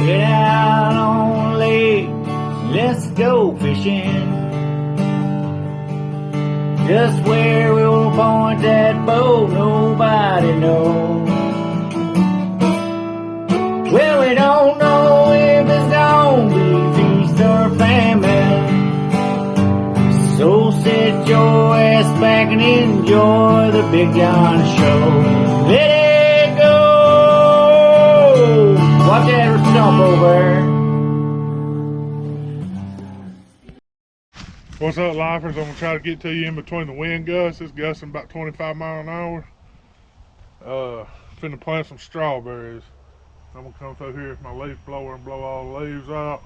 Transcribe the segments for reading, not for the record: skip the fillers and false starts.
Get out on the lake, let's go fishing. Just where we'll point that boat, nobody knows. Well, we don't know if it's gonna be feast or famine. So sit your ass back and enjoy the Big John Show. Let it go! Watch that stump over. What's up, lifers? I'm gonna try to get to you in between the wind gusts. It's gusting about 25 miles an hour. Finna plant some strawberries. I'm gonna come through here with my leaf blower and blow all the leaves out.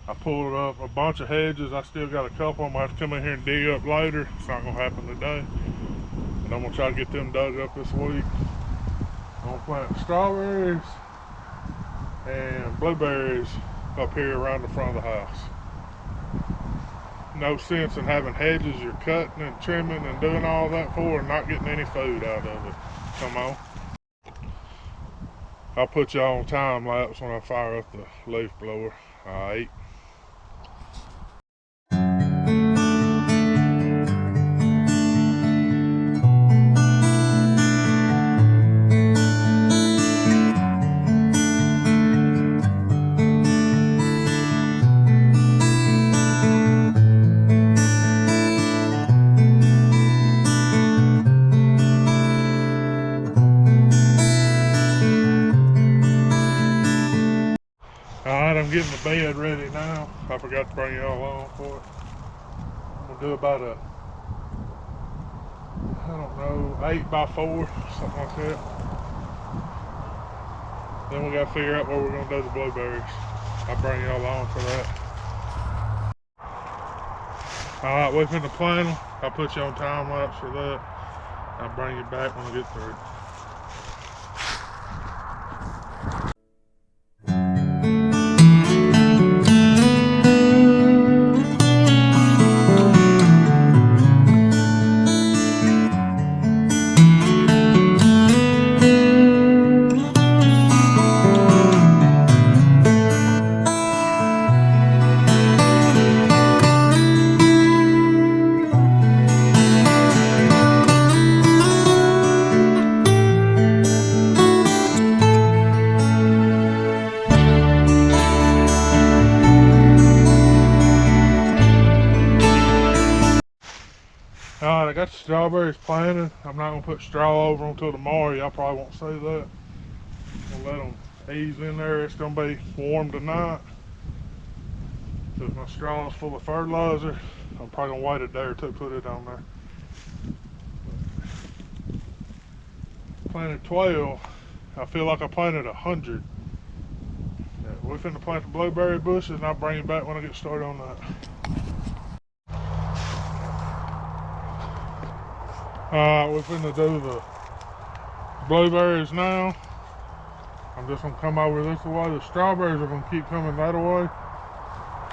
I pulled up a bunch of hedges. I still got a couple. I'm gonna have to come in here and dig up later. It's not gonna happen today. And I'm gonna try to get them dug up this week. I'm gonna plant strawberries and blueberries up here around the front of the house. No sense in having hedges you're cutting and trimming and doing all that for and not getting any food out of it. Come on. I'll put y'all on time lapse when I fire up the leaf blower. Alright. Alright, I'm getting the bed ready now. I forgot to bring y'all along for it. I'm gonna do about a, I don't know, 8x4, something like that. Then we gotta figure out where we're gonna do the blueberries. I'll bring y'all along for that. Alright, we're finna plant them. I'll put you on time lapse for that. I'll bring you back when I get through. Alright, I got the strawberries planted. I'm not going to put straw over them until tomorrow. Y'all probably won't see that. I'm going to let them ease in there. It's going to be warm tonight. Because my straw is full of fertilizer. I'm probably going to wait a day or two to put it on there. Planted 12. I feel like I planted 100. Yeah, we're finna plant the blueberry bushes and I'll bring you back when I get started on that. Alright, we're finna do the blueberries now. I'm just gonna come over this way. The strawberries are gonna keep coming that way.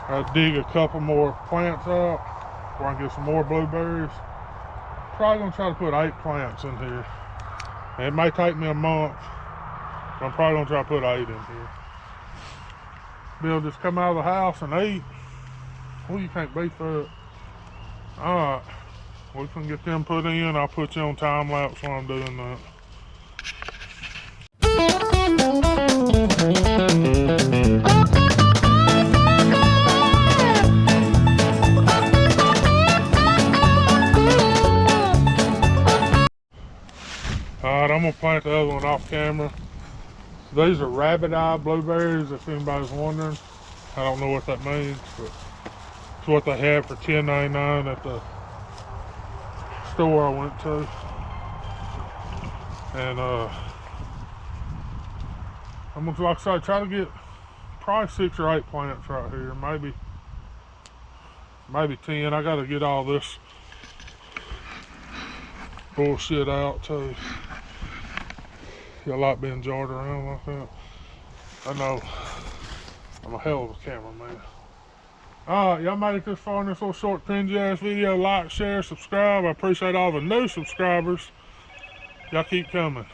I'll dig a couple more plants out before I can get some more blueberries. Probably gonna try to put 8 plants in here. And it may take me a month, but I'm probably gonna try to put 8 in here. Bill just come out of the house and eat. Oh, you can't beat that. Alright. We can get them put in. I'll put you on time lapse while I'm doing that. Alright, I'm gonna plant the other one off camera. So these are rabbit eye blueberries, if anybody's wondering. I don't know what that means, but it's what they have for $10.99 at the store I went to. And I'm gonna, like I said, try to get probably 6 or 8 plants right here, maybe 10. I gotta get all this bullshit out too. Y'all like being jarred around like that? I know I'm a hell of a cameraman. Alright, y'all made it this far in this little short cringy ass video. Like, share, subscribe. I appreciate all the new subscribers. Y'all keep coming.